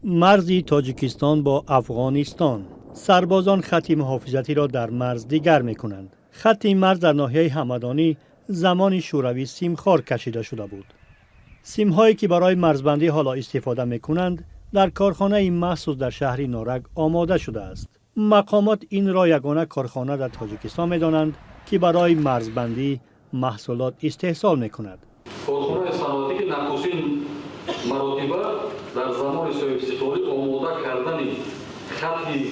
مرز تاجیکستان با افغانستان. سربازان خط محافظتی را در مرز دیگر می کنند. خط مرز در ناحیه همدانی زمان شوروی سیمخوار کشیده شده بود. سیم‌هایی که برای مرزبندی حالا استفاده می کنند در کارخانه مخصوص در شهر نارک آماده شده است. مقامات این را یگانه کارخانه در تاجیکستان می دانند که برای مرزبندی محصولات استحصال می کند. کارخانه صنعتی که نخستین مراتبه در زمان سویت ستوری آماده کردن خطی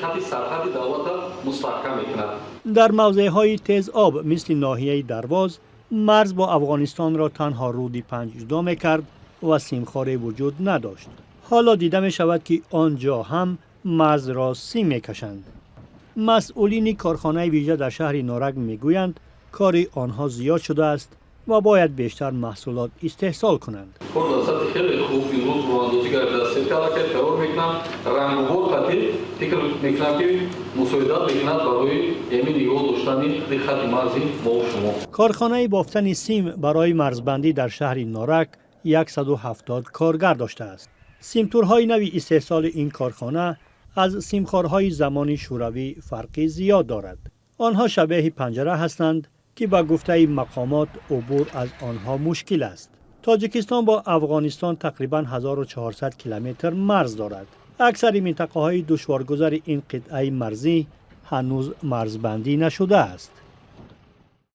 خط سرحد دولت مستحکم می‌کند. در موضع‌های تیز آب مثل ناحیه درواز مرز با افغانستان را تنها رودی 5 جدا می‌کرد و سیمخواری وجود نداشت. حالا دیده می‌شود که آنجا هم مرز را سیم می‌کشند. مسئولین کارخانه ویژه در شهر نارک می‌گویند کار آنها زیاد شده است و باید بیشتر محصولات استحصال کنند. خیلی خوب امروز رو اندازی کرده است. که کار میکنم رنگ و خطی فکر میکنم که مساعدت میکند برای امین نگاه داشتن خط مرزی با شما. کارخانه بافتن سیم برای مرزبندی در شهر نارک 170 کارگر داشته است. سیمتورهای نوی استحصال این کارخانه از سیمخوارهای زمان شوروی فرقی زیاد دارد. آنها شبیه پنجره هستند که با گفته مقامات عبور از آنها مشکل است. تاجیکستان با افغانستان تقریباً 1400 کیلومتر مرز دارد. اکثر منطقه‌های دشوارگذر این قطعه مرزی هنوز مرزبندی نشده است.